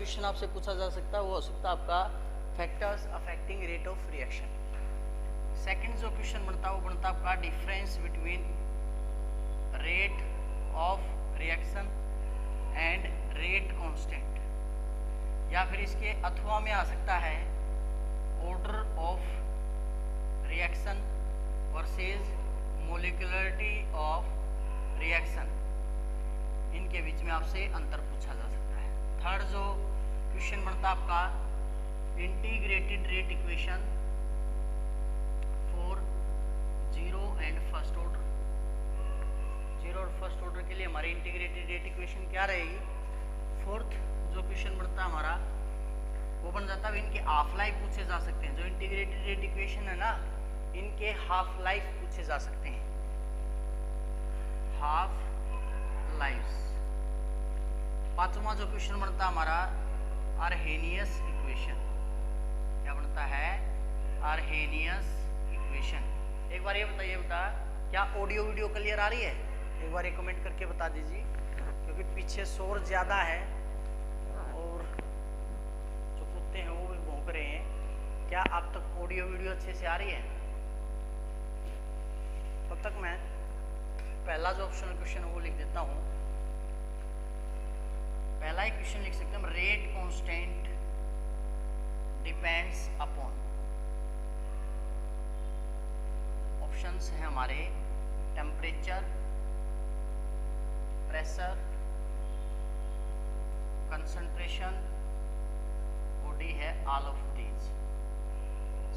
Question आपसे पूछा जा सकता है वो हो सकता है आपका factors affecting rate of reaction. Second जो क्वेश्चन बनता है वो बनता है आपका difference between rate of reaction and rate constant, या फिर इसके अथवा में आ सकता है order of reaction versus molecularity of reaction, इनके बीच में आपसे अंतर पूछा जा सकता है। थर्ड जो क्वेश्चन बनता है आपका integrated rate equation for zero and first order. Zero और फर्स्ट ऑर्डर के लिए हमारी इंटीग्रेटेड रेट इक्वेशन क्या रहेगी। फोर्थ जो क्वेश्चन बनता है हमारा वो बन जाता है इनके हाफ लाइफ पूछे जा सकते हैं। जो इंटीग्रेटेड रेट इक्वेशन है ना इनके हाफ लाइफ पूछे जा सकते हैं, हाफ लाइफ। पांचवा जो क्वेश्चन बनता है हमारा अर्हेनियस इक्वेशन, क्या बनता है अर्हेनियस इक्वेशन। एक बार ये बताइए बेटा क्या ऑडियो वीडियो क्लियर आ रही है, एक बार ये कमेंट करके बता दीजिए क्योंकि पीछे शोर ज़्यादा है और जो कुत्ते हैं वो भी भौंक रहे हैं। क्या आप तक ऑडियो वीडियो अच्छे से आ रही है? तब तक मैं पहला जो ऑप्शनल क्वेश्चन है वो लिख देता हूँ। पहला ही क्वेश्चन लिख सकते हैं rate constant depends upon. Options हैं हमारे टेम्परेचर, प्रेशर, कंसंट्रेशन, और डी है ऑल ऑफ दीज।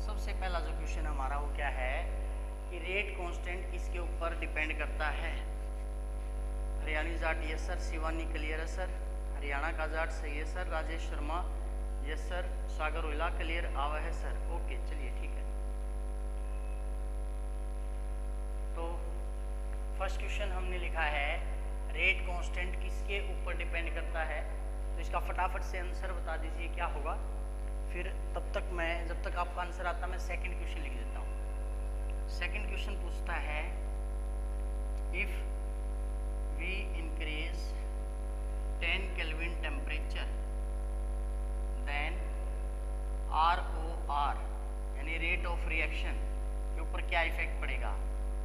सबसे पहला जो क्वेश्चन हमारा वो क्या है कि रेट कांस्टेंट किसके ऊपर डिपेंड करता है। Haryani Jat yes sir, Shivani clear है सर, हरियाणा का जाट सही है sir, Rajesh Sharma yes sir, Sagar ओइला क्लियर आवा है सर। ओके चलिए ठीक है। तो फर्स्ट क्वेश्चन हमने लिखा है रेट कांस्टेंट किसके ऊपर डिपेंड करता है, तो इसका फटाफट से आंसर बता दीजिए क्या होगा। फिर तब तक मैं जब तक आपका आंसर आता मैं सेकंड क्वेश्चन लिख देता हूँ। सेकंड क्वेश्चन पूछता है if we increase 10 kelvin temperature then ROR यानी रेट ऑफ रिएक्शन के ऊपर क्या इफेक्ट पड़ेगा।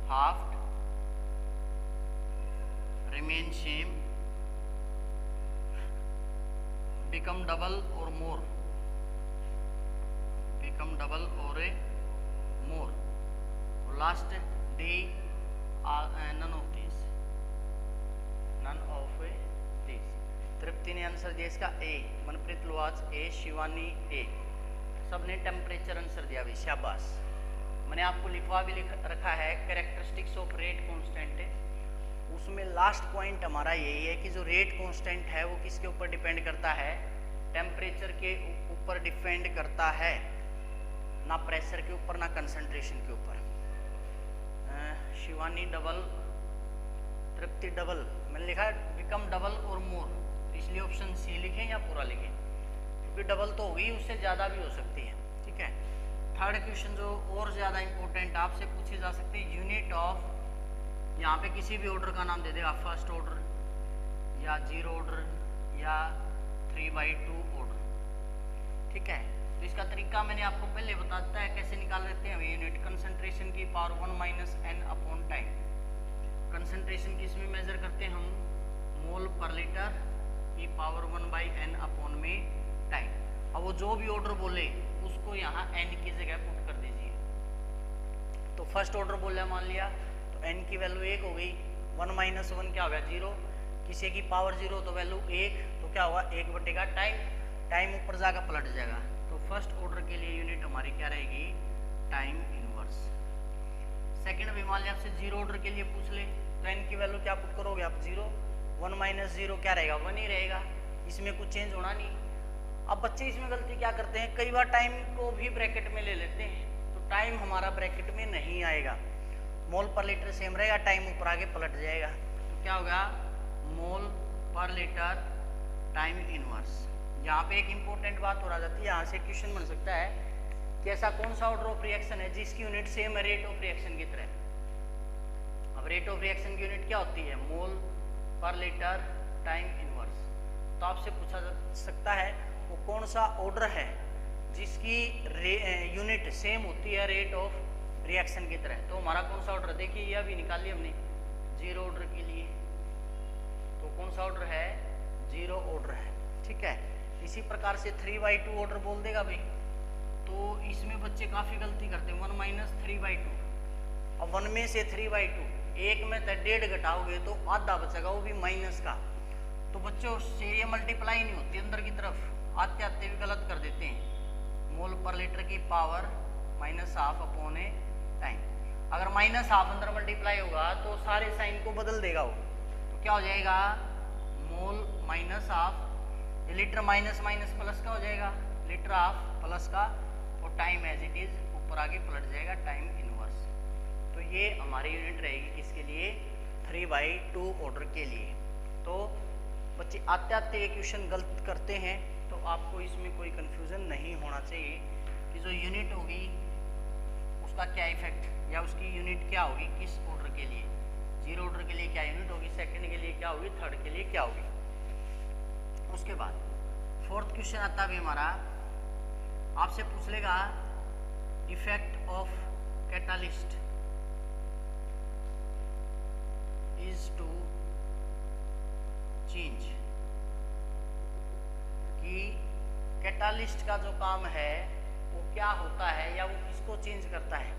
Half, remain same, become double or more, become double or a more, last D none of these, none of these। तृप्ति ने answer दिया इसका ए, मनप्रीत लुआज ए, शिवानी ए, सबने temperature answer दिया भी, शाबाश। मैंने आपको लिखवा भी लिख रखा है कैरेक्टरिस्टिक्स ऑफ रेट कांस्टेंट, उसमें लास्ट पॉइंट हमारा यही है कि जो रेट कांस्टेंट है वो किसके ऊपर डिपेंड करता है, टेम्परेचर के ऊपर डिपेंड करता है, ना प्रेशर के ऊपर ना कंसंट्रेशन के ऊपर। शिवानी डबल, तृप्ति डबल, मैंने लिखा है बिकम डबल और मोर, तो इसलिए ऑप्शन सी लिखें या पूरा लिखें क्योंकि डबल तो होगी उससे ज़्यादा भी हो सकती है। ठीक है। थर्ड क्वेश्चन जो और ज़्यादा इंपॉर्टेंट आपसे पूछे जा सकते हैं यूनिट ऑफ, यहाँ पे किसी भी ऑर्डर का नाम दे देगा, फर्स्ट ऑर्डर या जीरो ऑर्डर या 3/2 ऑर्डर। ठीक है। तो इसका तरीका मैंने आपको पहले बता दिया है कैसे निकाल लेते हैं यूनिट। कंसंट्रेशन की power 1 - n upon time. Concentration किस में मेजर करते हैं हम, मोल पर लीटर की पावर 1/n अपॉन में टाइम। अब वो जो भी ऑर्डर बोले उसको यहाँ n की जगह पुट कर दीजिए। तो फर्स्ट ऑर्डर बोला मान लिया तो n की वैल्यू 1 हो गई, 1 - 1 क्या हो गया 0, किसी की पावर 0 तो वैल्यू 1, तो क्या होगा 1/का टाइम, टाइम ऊपर जाकर पलट जाएगा। तो फर्स्ट ऑर्डर के लिए यूनिट हमारी क्या रहेगी, टाइम इनवर्स। सेकंड भी मान लिया आपसे जीरो ऑर्डर के लिए पूछ ले तो n की वैल्यू क्या पुट करोगे आप 0, 1 - 0 क्या रहेगा 1 ही रहेगा, इसमें कुछ चेंज होना नहीं। अब बच्चे इसमें गलती क्या करते हैं, कई बार टाइम को भी ब्रैकेट में ले लेते हैं, तो टाइम हमारा ब्रैकेट में नहीं आएगा, मोल पर लीटर सेम रहेगा, टाइम ऊपर आगे पलट जाएगा। तो क्या होगा मोल पर लीटर टाइम इनवर्स। यहाँ पे एक इंपॉर्टेंट बात हो जाती है, यहाँ से क्वेश्चन बन सकता है कि ऐसा कौन सा ऑर्डर ऑफ रिएक्शन है जिसकी यूनिट सेम है रेट ऑफ रिएक्शन की तरह। अब रेट ऑफ रिएक्शन की यूनिट क्या होती है, मोल पर लीटर टाइम इनवर्स। तो आपसे पूछा जा सकता है वो कौन सा ऑर्डर है जिसकी यूनिट सेम होती है रेट ऑफ रिएक्शन की तरह। तो हमारा कौन सा ऑर्डर, देखिए ये अभी निकाल लिया हमने जीरो ऑर्डर के लिए, तो कौन सा ऑर्डर है, जीरो ऑर्डर है, ठीक है। इसी प्रकार से 3/2 ऑर्डर बोल देगा भाई, तो इसमें बच्चे काफ़ी गलती करते हैं, 1 माइनस 3/2। अब 1 में से 3/2, एक में तो 1.5 घटाओगे तो आधा बचेगा, वो भी माइनस का। तो बच्चों से ये मल्टीप्लाई नहीं होती अंदर की तरफ, आते आते भी गलत कर देते हैं। मोल पर लीटर की पावर -½ अपॉन ए टाइम। अगर -½ अंदर मल्टीप्लाई होगा तो सारे साइन को बदल देगा वो, तो क्या हो जाएगा, मोल -½ लीटर माइनस माइनस प्लस का हो जाएगा, लीटर ऑफ प्लस का, और टाइम एज इट इज ऊपर आगे पलट जाएगा, टाइम इनवर्स। तो ये हमारी यूनिट रहेगी किसके लिए, 3/2 ऑर्डर के लिए। तो बच्चे आते आते ये क्वेश्चन गलत करते हैं, तो आपको इसमें कोई कंफ्यूजन नहीं होना चाहिए कि जो यूनिट होगी उसका क्या इफेक्ट, या उसकी यूनिट क्या होगी किस ऑर्डर के लिए, जीरो ऑर्डर के लिए क्या यूनिट होगी, सेकंड के लिए क्या होगी, थर्ड के लिए क्या होगी। उसके बाद 4th क्वेश्चन आता है हमारा, आपसे पूछ लेगा effect of catalyst is to change, कि कैटालिस्ट का जो काम है वो क्या होता है, या वो किसको चेंज करता है,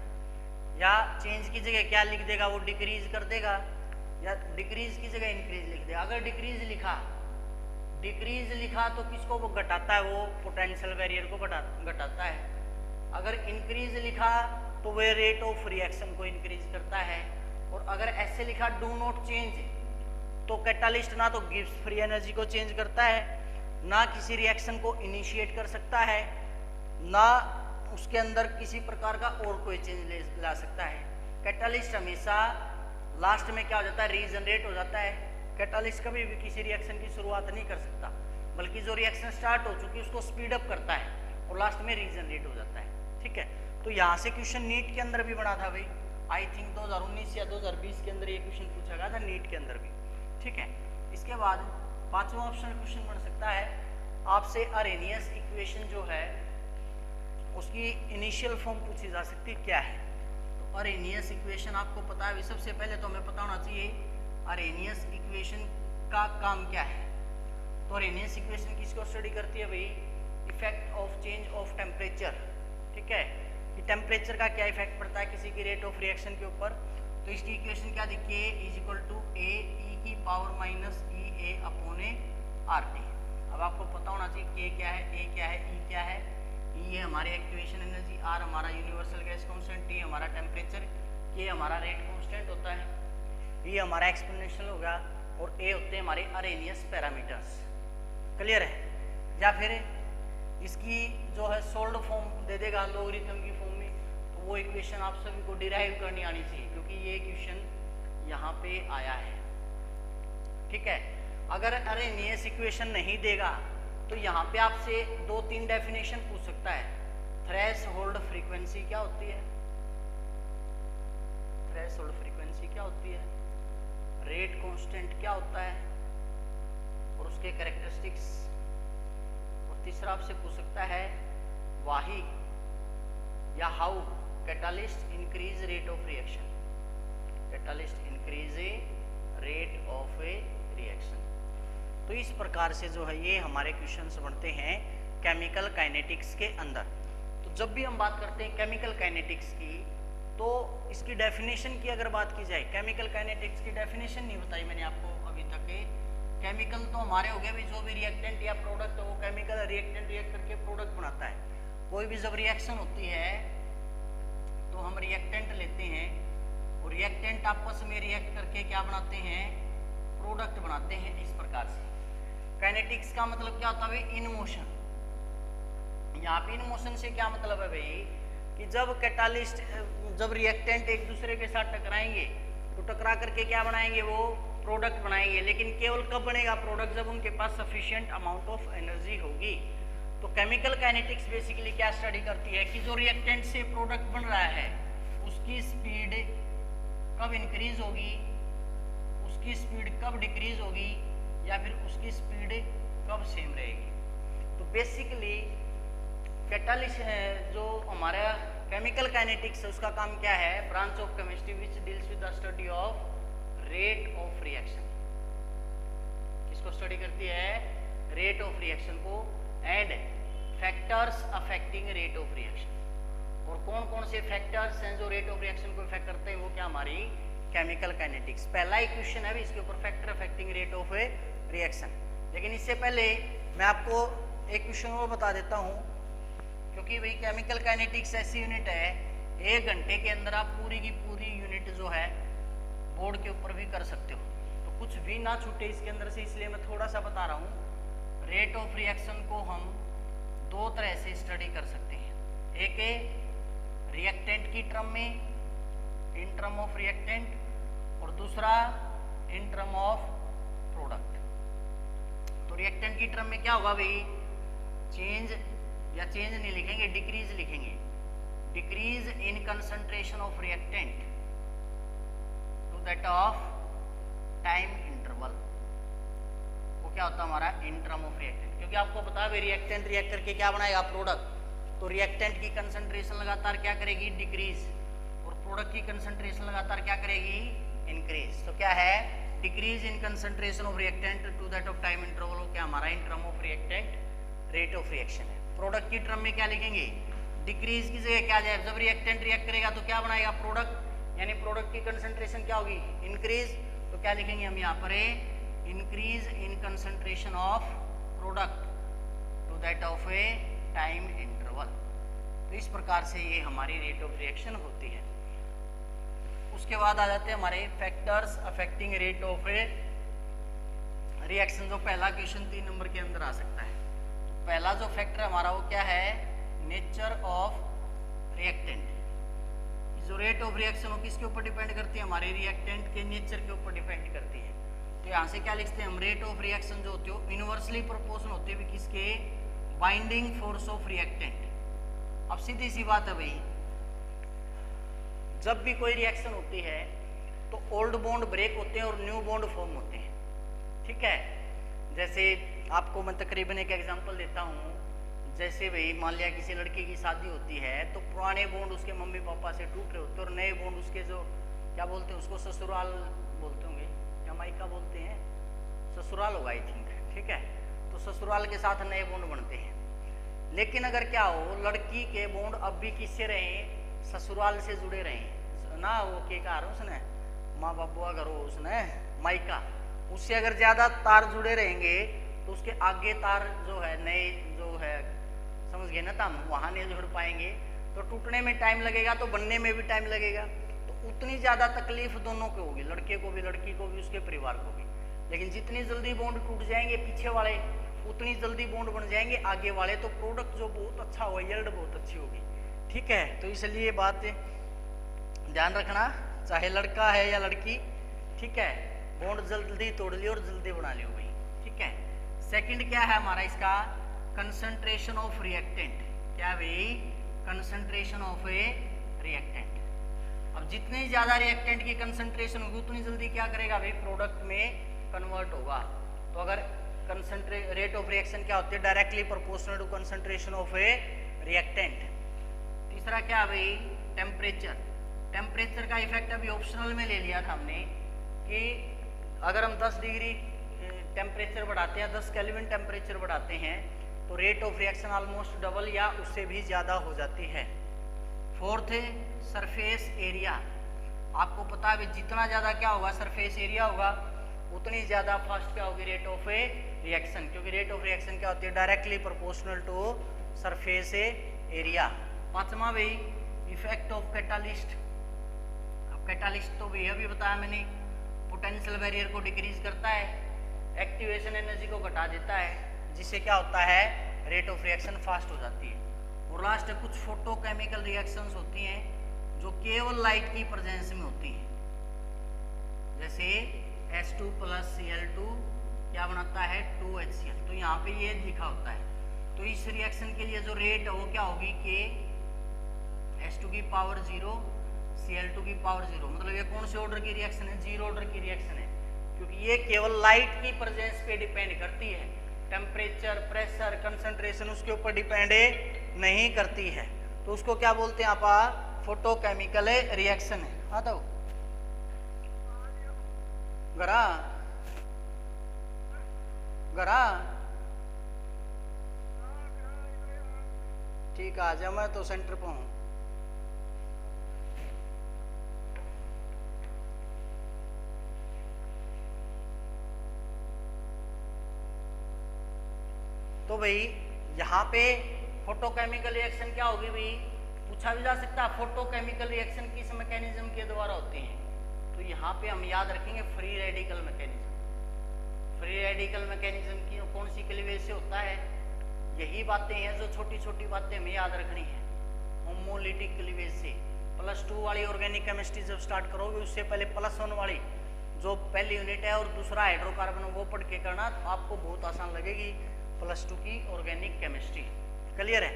या चेंज की जगह क्या लिख देगा, वो डिक्रीज कर देगा, या डिक्रीज की जगह इंक्रीज लिख देगा। अगर डिक्रीज लिखा तो किसको वो घटाता है, वो पोटेंशियल बैरियर को घटाता है। अगर इंक्रीज लिखा तो वह रेट ऑफ रिएक्शन को इंक्रीज करता है। और अगर ऐसे लिखा डू नॉट चेंज, तो कैटालिस्ट ना तो गिव्स फ्री एनर्जी को चेंज करता है, ना किसी रिएक्शन को इनिशिएट कर सकता है, ना उसके अंदर किसी प्रकार का और कोई चेंज ला सकता है। कैटालिस्ट हमेशा लास्ट में क्या हो जाता है, रीजनरेट हो जाता है। कैटालिस्ट कभी भी किसी रिएक्शन की शुरुआत नहीं कर सकता, बल्कि जो रिएक्शन स्टार्ट हो चुकी है उसको स्पीड अप करता है और लास्ट में रीजनरेट हो जाता है, ठीक है। तो यहाँ से क्वेश्चन नीट के अंदर भी बना था भाई, आई थिंक 2019 या 2020 के अंदर ये क्वेश्चन पूछा गया था नीट के अंदर भी, ठीक है। इसके बाद 5वां ऑप्शन क्वेश्चन बन सकता है आपसे, अरेनियस इक्वेशन जो है उसकी इनिशियल फॉर्म पूछी जा सकती है, क्या है। तो अरेनियस इक्वेशन आपको पता है, सबसे पहले तो हमें पता होना चाहिए अरेनियस इक्वेशन का काम क्या है। तो अरेनियस इक्वेशन किसको स्टडी करती है भाई, effect of change of temperature, ठीक है, कि टेम्परेचर का क्या इफेक्ट पड़ता है किसी की रेट ऑफ रिएक्शन के ऊपर। तो इसकी इक्वेशन क्या दिखी है, = A (e⁻ अपॉन RT। अब आपको पता होना चाहिए K क्या है, A क्या है, E क्या है। E है हमारी एक्टिवेशन एनर्जी, R हमारा यूनिवर्सल गैस कांस्टेंट, T हमारा टेम्परेचर, K हमारा रेट कांस्टेंट होता है, E हमारा एक्सपोनेंशियल होगा, और A होते हैं हमारे अरेनियस पैरामीटर्स। क्लियर है। या फिर इसकी जो है सोल्ड फॉर्म दे देगा लॉगरिथम की फॉर्म में, तो वो इक्वेशन आप सभी को डिराइव करनी आनी चाहिए, क्योंकि ये क्वेश्चन यहाँ पे आया है, ठीक है। अगर अरेनियस इक्वेशन नहीं देगा तो यहाँ पे आपसे 2-3 डेफिनेशन पूछ सकता है। थ्रेशोल्ड फ्रीक्वेंसी क्या होती है, थ्रेशोल्ड फ्रीक्वेंसी क्या होती है, रेट कांस्टेंट क्या होता है और उसके कैरेक्टरिस्टिक्स। और तीसरा आपसे पूछ सकता है वाही या how catalyst increase rate of reaction, catalyst increase rate of a reaction. तो इस प्रकार से जो है ये हमारे क्वेश्चंस बनते हैं केमिकल काइनेटिक्स के अंदर। तो जब भी हम बात करते हैं केमिकल काइनेटिक्स की, तो इसकी डेफिनेशन की अगर बात की जाए, केमिकल काइनेटिक्स की डेफिनेशन नहीं बताई मैंने आपको अभी तक। केमिकल तो हमारे हो गए भी, जो भी रिएक्टेंट या प्रोडक्ट है वो केमिकल रिएक्टेंट रिएक्ट करके प्रोडक्ट बनाता है। कोई भी जब रिएक्शन होती है तो हम रिएक्टेंट लेते हैं और रिएक्टेंट आपस में रिएक्ट करके क्या बनाते हैं, प्रोडक्ट बनाते हैं। इस प्रकार से काइनेटिक्स का मतलब क्या होता है, इन मोशन। यहाँ पे इन मोशन से क्या मतलब है भाई, कि जब कैटालिस्ट, जब रिएक्टेंट एक दूसरे के साथ टकराएंगे तो टकरा करके क्या बनाएंगे, वो प्रोडक्ट बनाएंगे। लेकिन केवल कब बनेगा प्रोडक्ट, जब उनके पास सफिशिएंट अमाउंट ऑफ एनर्जी होगी। तो केमिकल काइनेटिक्स बेसिकली क्या स्टडी करती है कि जो रिएक्टेंट से प्रोडक्ट बन रहा है उसकी स्पीड कब इंक्रीज होगी, उसकी स्पीड कब डिक्रीज होगी, या फिर उसकी स्पीड कब सेम रहेगी। तो बेसिकली कैटालिस्ट जो हमारा केमिकल काइनेटिक्स है उसका काम क्या है, branch of chemistry which deals with the study of rate of reaction. किसको स्टडी करती है, रेट ऑफ रिएक्शन को, and factors affecting rate of reaction. और कौन कौन से फैक्टर्स हैं जो रेट ऑफ रिएक्शन को इफेक्ट करते हैं, वो क्या हमारी केमिकल काइनेटिक्स। पहला ही क्वेश्चन है भी इसके ऊपर, factor affecting rate of reaction. लेकिन इससे पहले मैं आपको एक क्वेश्चन और बता देता हूँ, क्योंकि भाई केमिकल काइनेटिक्स ऐसी यूनिट है 1 घंटे के अंदर आप पूरी की पूरी यूनिट जो है बोर्ड के ऊपर भी कर सकते हो, तो कुछ भी ना छूटे इसके अंदर से, इसलिए मैं थोड़ा सा बता रहा हूँ। रेट ऑफ रिएक्शन को हम 2 तरह से स्टडी कर सकते हैं, एक रिएक्टेंट की टर्म में, इन टर्म ऑफ रिएक्टेंट, और दूसरा इन टर्म ऑफ प्रोडक्ट। तो रिएक्टेंट की टर्म में क्या होगा भाई, चेंज या चेंज नहीं लिखेंगे, डिक्रीज लिखेंगे, decrease in concentration of reactant to that of time interval. वो क्या होता है हमारा इन टर्म ऑफ रिएक्टेंट, क्योंकि आपको पता है रिएक्टेंट रिएक्ट करके क्या बनाएगा, प्रोडक्ट। तो रिएक्टेंट की कंसंट्रेशन लगातार क्या करेगी, डिक्रीज, और प्रोडक्ट की कंसंट्रेशन लगातार क्या करेगी, इंक्रीज। तो क्या है, decrease in concentration of reactant to that of time interval, क्या हमारा in term of reactant rate of reaction है। प्रोडक्ट की टर्म में क्या लिखेंगे, डिक्रीज की जगह क्या जाए, जब रिएक्टेंट रिएक्ट करेगा तो क्या बनाएगा, प्रोडक्ट, यानी प्रोडक्ट की कंसंट्रेशन क्या होगी, इंक्रीज। तो क्या लिखेंगे हम यहाँ पर, increase in concentration of product to that of a time interval. तो इस प्रकार से ये हमारी रेट ऑफ रिएक्शन होती है। उसके बाद आ जाते हैं हमारे factors affecting rate of reaction, जो पहला क्वेश्चन 3 नंबर के अंदर आ सकता है। पहला जो फैक्टर हमारा वो क्या है, नेचर ऑफ रिएक्टेंट। जो रेट ऑफ रिएक्शन हो किसके ऊपर डिपेंड करती है, हमारे रिएक्टेंट के नेचर के ऊपर डिपेंड करती है। तो यहाँ से क्या लिखते हैं हम, रेट ऑफ रिएक्शन जो होती है इनवर्सली प्रोपोर्शनल होती है किसके, बाइंडिंग फोर्स ऑफ रिएक्टेंट। अब सीधी सी बात है भाई, जब भी कोई रिएक्शन होती है तो ओल्ड बॉन्ड ब्रेक होते हैं और न्यू बॉन्ड फॉर्म होते हैं, ठीक है। जैसे आपको मैं तकरीबन एक एग्जांपल देता हूँ, जैसे भाई मान लिया किसी लड़के की शादी होती है तो पुराने बॉन्ड उसके मम्मी पापा से टूट रहे होते हैं और नए बॉन्ड उसके जो क्या बोलते हैं उसको ससुराल बोलते होंगे या मायका बोलते हैं, ससुराल होगा आई थिंक, ठीक है। तो ससुराल के साथ नए बॉन्ड बनते हैं। लेकिन अगर क्या हो, लड़की के बॉन्ड अब भी किससे रहे, ससुराल से जुड़े रहे ना, वो के कार उसने माँ बाबुआ करो उसने मायका, उससे अगर ज्यादा तार जुड़े रहेंगे तो उसके आगे तार जो है नए जो है समझ गए ना, हम वहां नहीं जुड़ पाएंगे, तो टूटने में टाइम लगेगा, तो बनने में भी टाइम लगेगा। तो उतनी ज्यादा तकलीफ दोनों को होगी, लड़के को भी लड़की को भी उसके परिवार को भी। लेकिन जितनी जल्दी बॉन्ड टूट जाएंगे पीछे वाले, उतनी जल्दी बॉन्ड बन जाएंगे आगे वाले, तो प्रोडक्ट जो बहुत अच्छा होगा, यील्ड बहुत अच्छी होगी, ठीक है। तो इसलिए बात ध्यान रखना, चाहे लड़का है या लड़की, ठीक है, बॉन्ड जल्दी तोड़ लियो और जल्दी बना लियो भाई, ठीक है। सेकंड क्या है हमारा इसका, कंसंट्रेशन ऑफ रिएक्टेंट। क्या भाई, कंसंट्रेशन ऑफ ए रिएक्टेंट। अब जितनी ज्यादा रिएक्टेंट की कंसंट्रेशन होगी उतनी जल्दी क्या करेगा भाई, प्रोडक्ट में कन्वर्ट होगा। तो अगर रेट ऑफ रिएक्शन क्या होती है, directly proportional to concentration of a reactant. तीसरा क्या भाई, टेम्परेचर। टेम्परेचर का इफेक्ट अभी ऑप्शनल में ले लिया था हमने कि अगर हम 10 डिग्री टेम्परेचर बढ़ाते हैं, 10 केल्विन टेम्परेचर बढ़ाते हैं, तो rate of reaction almost double या उससे भी ज्यादा हो जाती है। फोर्थ है सरफेस एरिया। आपको पता है जितना ज्यादा क्या होगा सरफेस एरिया होगा उतनी ज्यादा फास्ट क्या होगी रेट ऑफ ए रिएक्शन, क्योंकि रेट ऑफ रिएक्शन क्या होती है, directly proportional to surface area. पांचवा भाई इफेक्ट ऑफ कैटालिस्ट। अब कैटालिस्ट तो भैया भी बताया मैंने, पोटेंशियल बैरियर को डिक्रीज करता है, एक्टिवेशन एनर्जी को घटा देता है, जिससे क्या होता है, रेट ऑफ रिएक्शन फास्ट हो जाती है। और लास्ट कुछ फोटोकेमिकल रिएक्शंस होती हैं जो केवल लाइट की प्रेजेंस में होती हैं, जैसे H2 + Cl2 क्या बनाता है, 2HCl। तो यहाँ पे ये लिखा होता है। तो इस रिएक्शन के लिए जो रेट है वो क्या होगी कि H2 की पावर 0 Cl2 की पावर 0। मतलब ये कौन से ऑर्डर की रिएक्शन है, 0 ऑर्डर की रिएक्शन है, क्योंकि ये केवल लाइट की प्रेजेंस पे डिपेंड करती है। टेम्परेचर, प्रेशर, कंसंट्रेशन उसके ऊपर डिपेंड नहीं करती है, तो उसको क्या बोलते हैं आप, फोटोकेमिकल रिएक्शन है। हाँ तो गरा गरा ठीक है, आ जा, मैं तो सेंटर पे हूँ। तो भाई यहाँ पे फोटोकेमिकल रिएक्शन क्या होगी भाई, पूछा भी जा सकता है फोटोकेमिकल रिएक्शन किस मैकेनिज्म के द्वारा होती है, तो यहाँ पे हम याद रखेंगे free radical mechanism. Free radical mechanism की कौन सी क्लीवेज से होता है, यही बातें हैं जो छोटी छोटी बातें हमें याद रखनी है। होमोलिटिक क्लीवेज से +2 वाली ऑर्गेनिक केमिस्ट्री जब स्टार्ट करोगे उससे पहले +1 वाली जो पहली यूनिट है और दूसरा हाइड्रोकार्बन वो पढ़ के करना, तो आपको बहुत आसान लगेगी +2 की ऑर्गेनिक केमिस्ट्री। क्लियर है?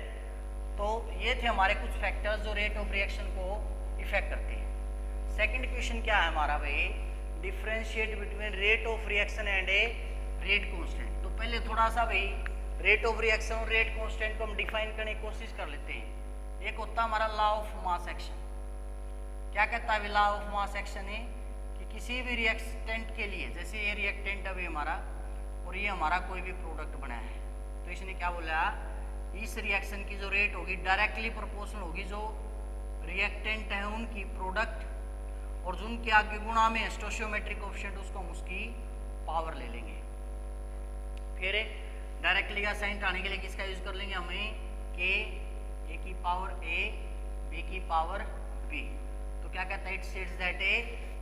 तो ये थे हमारे कुछ फैक्टर्स जो रेट ऑफ रिएक्शन को इफेक्ट करते हैं। सेकंड क्वेश्चन क्या है हमारा भाई, differentiate between rate of reaction and a rate constant. तो पहले थोड़ा सा भाई रेट ऑफ रिएक्शन और रेट कांस्टेंट को हम डिफाइन करने की कोशिश कर लेते हैं। एक होता है हमारा लॉ ऑफ मास एक्शन। क्या कहता है लॉ ऑफ मास एक्शन है कि किसी भी रिएक्टेंट के लिए, जैसे ये रिएक्टेंट अभी हमारा और ये हमारा कोई भी प्रोडक्ट बना है, तो इसने क्या बोला, इस रिएक्शन की जो रेट होगी डायरेक्टली प्रोपोर्शनल होगी जो रिएक्टेंट है उनकी प्रोडक्ट, और जो उनके आगे गुणा में स्टोशियोमेट्रिक कोएफिशिएंट उसको हम उसकी पावर ले लेंगे। फिर डायरेक्टली का साइन हटाने के लिए किसका यूज कर लेंगे, हमें के, ए की पावर ए, बी की पावर बी। तो क्या कहता है, it states that a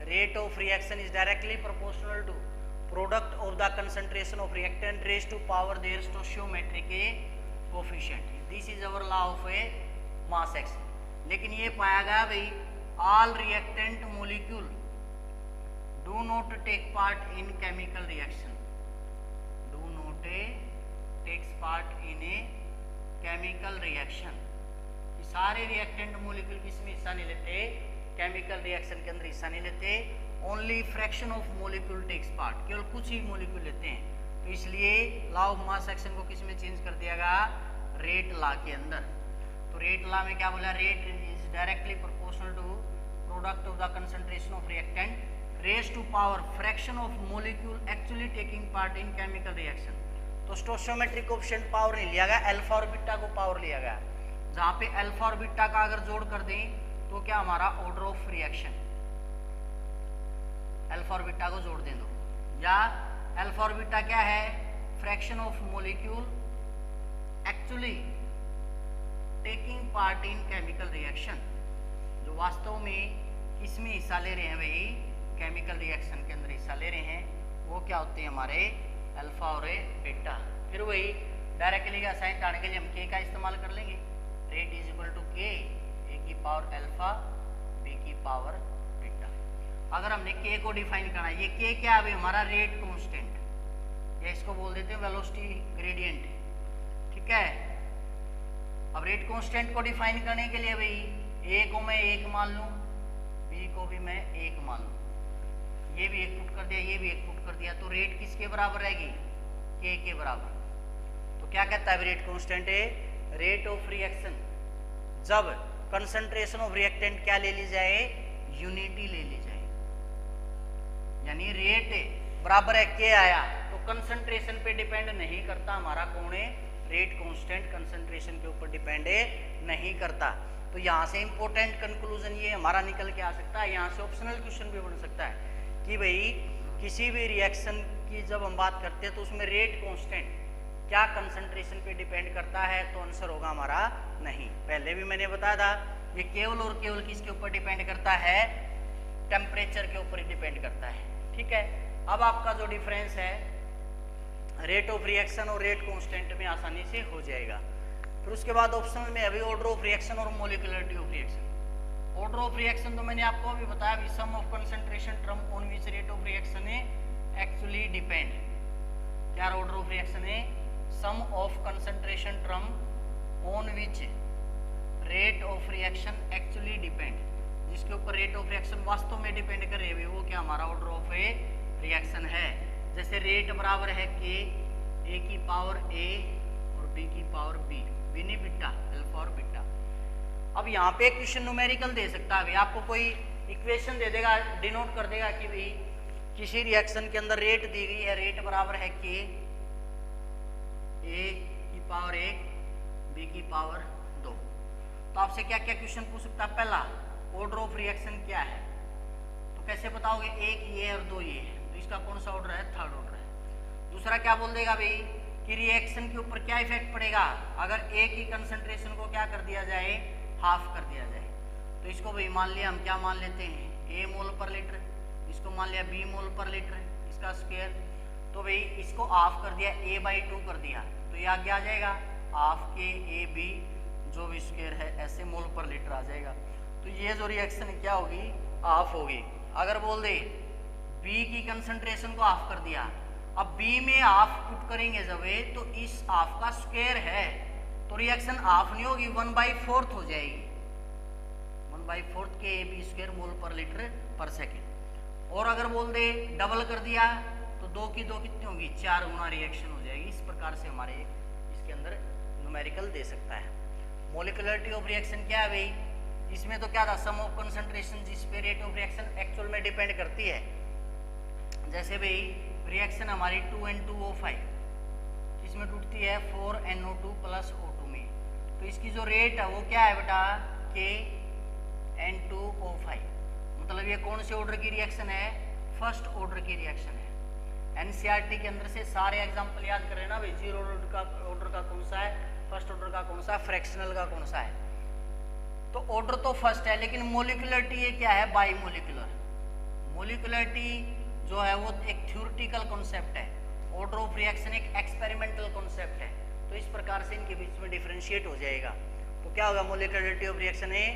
rate of reaction is directly proportional to product of the concentration of reactant raised to power their stoichiometric coefficient. This is our law of a mass action. लेकिन ये पाया गया भाई all reactant molecule do not take part in chemical reaction, do not takes part in a chemical reaction। सारे reactant molecule किसमें हिस्सा नहीं लेते, chemical reaction के अंदर हिस्सा नहीं लेते। Only fraction of molecule takes part, केवल कुछ ही मोलिक्यूल लेते हैं। तो इसलिए लॉ ऑफ मास एक्शन को किस में चेंज कर दिया गया, रेट लॉ के अंदर। तो रेट लॉ में क्या बोला, rate is directly proportional to product of the concentration of reactant raise to power fraction of molecule actually taking part in chemical reaction. तो स्टोशियोमेट्रिक कोएफिशिएंट पावर नहीं लिया गया, अल्फा और बीटा को पावर लिया गया। जहाँ पे अल्फा और बीटा का अगर जोड़ कर दें तो क्या हमारा ऑर्डर ऑफ रिएक्शन, अल्फा और बीटा को जोड़ दें दो, या अल्फा और बीटा क्या है, fraction of molecule actually taking part in chemical reaction, जो वास्तव में किसमें हिस्सा ले रहे हैं भाई, केमिकल रिएक्शन के अंदर हिस्सा ले रहे हैं, वो क्या होते हैं हमारे अल्फा और बीटा। फिर वही डायरेक्टली का साइन हटाने के लिए हम के का इस्तेमाल कर लेंगे, रेट इज इक्वल टू के, ए की पावर अल्फा बी की पावर बीटा। अगर हमने के को डिफाइन करना है, ये के क्या है हमारा रेट कांस्टेंट, या इसको बोल देते हैं वेलोसिटी ग्रेडियंट, ठीक है। अब रेट कांस्टेंट को डिफाइन करने के लिए भाई ए को मैं 1 मान लूं, बी को भी मैं 1 मान लूं, ये भी 1 पुट कर दिया, ये भी 1 पुट कर दिया, तो रेट किसके बराबर रहेगी, के के बराबर। तो क्या कहता है रेट कांस्टेंट है, रेट ऑफ रिएक्शन जब कंसंट्रेशन ऑफ रिएक्टेंट क्या ले ली जाए, यूनिटी ले ली जाए, यानी रेट बराबर है के आया तो कंसंट्रेशन पे डिपेंड नहीं करता हमारा कौन है, रेट कांस्टेंट कंसंट्रेशन के ऊपर डिपेंड नहीं करता। तो यहाँ से इंपॉर्टेंट कंक्लूजन ये हमारा निकल के आ सकता है, यहाँ से ऑप्शनल क्वेश्चन भी बन सकता है कि भाई किसी भी रिएक्शन की जब हम बात करते हैं तो उसमें रेट कांस्टेंट क्या कंसंट्रेशन पे डिपेंड करता है, तो आंसर होगा हमारा नहीं। पहले भी मैंने बताया था ये केवल और केवल किसके ऊपर डिपेंड करता है, टेम्परेचर के ऊपर ही डिपेंड करता है, ठीक है। अब आपका जो डिफरेंस है रेट ऑफ रिएक्शन और रेट कांस्टेंट में आसानी से हो जाएगा। फिर उसके बाद ऑप्शन में अभी ऑर्डर ऑफ रिएक्शन और molecularity of reaction. Order of reaction तो मैंने आपको अभी बताया, sum of concentration term on which rate of reaction है एक्चुअली डिपेंड। क्या ऑर्डर ऑफ रिएक्शन है, sum of concentration term on which rate of reaction actually depend, जिसके ऊपर रेट ऑफ रिएक्शन वास्तव में डिपेंड कर रही है वो क्या हमारा ऑर्डर ऑफ ए रिएक्शन है। जैसे रेट बराबर है के, ए की पावर ए और बी की पावर बी, बी नहीं बीटा, अल्फा और बीटा। अब यहाँ पे क्वेश्चन न्यूमेरिकल दे सकता है, आपको कोई इक्वेशन दे देगा, डिनोट कर देगा कि भाई किसी रिएक्शन के अंदर रेट दी गई है, रेट बराबर है के ए की पावर 1 बी की पावर 2। तो आपसे क्या क्या क्वेश्चन पूछ सकता है? पहला, ऑर्डर ऑफ रिएक्शन क्या है, तो कैसे बताओगे? एक ये और दो ये है, तो इसका कौन सा ऑर्डर है? थर्ड ऑर्डर है। दूसरा क्या बोल देगा भाई कि रिएक्शन के ऊपर क्या इफेक्ट पड़ेगा अगर ए की कंसंट्रेशन को क्या कर दिया जाए? हाफ कर दिया जाए। तो इसको भाई मान लिया, हम क्या मान लेते हैं? ए मोल पर लीटर, इसको मान लिया बी मोल पर लीटर, इसका स्क्वायर। तो भाई इसको हाफ कर दिया, a/2 कर दिया, तो ये आगे आ जाएगा हाफ के ए बी जो भी स्क्वायर है ऐसे मोल पर लीटर आ जाएगा। तो ये जो रिएक्शन क्या होगी? हाफ होगी। अगर बोल दे बी की कंसंट्रेशन को हाफ कर दिया, अब बी में हाफ पुट करेंगे जब तो इस हाफ का स्क्वायर है, तो रिएक्शन हाफ नहीं होगी, 1/4 हो जाएगी, 1/4 के ए बी स्क्वायर मोल पर लीटर पर सेकेंड। और अगर बोल दे डबल कर दिया तो 2 की 2 कितनी होगी? 4 गुना रिएक्शन हो जाएगी। इस प्रकार से हमारे इसके अंदर न्यूमेरिकल दे सकता है। मोलिकुलरिटी ऑफ रिएक्शन क्या है भाई? इसमें तो क्या था? सम ऑफ कंसंट्रेशन जिस पे रेट ऑफ रिएक्शन एक्चुअल में डिपेंड करती है। जैसे भाई रिएक्शन हमारी 2N2O5 इसमें टूटती है 4NO2 + O2 में, तो इसकी जो रेट है वो क्या है बेटा? KN2O5। मतलब ये कौन से ऑर्डर की रिएक्शन है? फर्स्ट ऑर्डर की रिएक्शन है। एनसीईआरटी के अंदर से सारे एग्जांपल याद करें ना भाई, जीरो ऑर्डर का कौन सा है, फर्स्ट ऑर्डर का कौन सा है, फ्रैक्शनल का कौन सा है। तो ऑर्डर तो फर्स्ट है, लेकिन मोलिकुलरिटी ये क्या है? By molecular. मोलिकुलरिटी जो है वो एक थ्योरेटिकल कॉन्सेप्ट है, ऑर्डर ऑफ रिएक्शन एक एक्सपेरिमेंटल कॉन्सेप्ट है। तो इस प्रकार से इनके बीच में डिफरेंशिएट हो जाएगा। तो क्या होगा? मोलिकुलरिटी ऑफ रिएक्शन है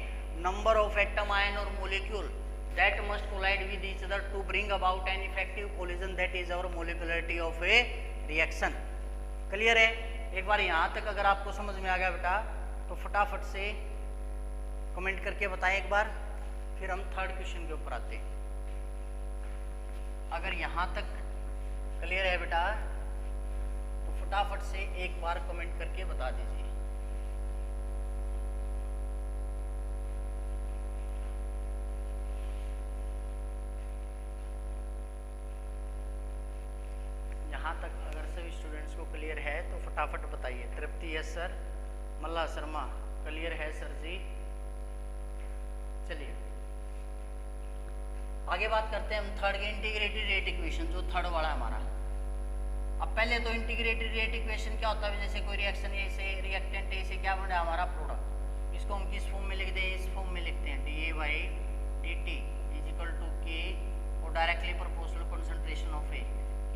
नंबर ऑफ एटम, आयन और molecule that must collide with each other to bring about an effective collision, that is our molecularity of a reaction। Clear है? एक बार यहाँ तक अगर आपको समझ में आ गया बेटा तो फटाफट से कमेंट करके बताएं एक बार, फिर हम थर्ड क्वेश्चन के ऊपर आते हैं। अगर यहाँ तक क्लियर है बेटा तो फटाफट से एक बार कमेंट करके बता दीजिए। यहाँ तक अगर सभी स्टूडेंट्स को क्लियर है तो फटाफट बताइए। तृप्ति यस सर, मल्ला शर्मा क्लियर है सर जी। चलिए आगे बात करते हैं हम थर्ड के इंटीग्रेटेड रेट इक्वेशन, जो थर्ड वाला है हमारा। अब पहले तो इंटीग्रेटेड रेट इक्वेशन क्या होता है? जैसे कोई रिएक्शन ए से रिएक्टेंट ए से क्या बन रहा है हमारा प्रोडक्ट, इसको हम किस फॉर्म में लिख दें? इस फॉर्म में लिखते हैं dA/dt = K और डायरेक्टली प्रोपोर्शनल कंसंट्रेशन ऑफ ए।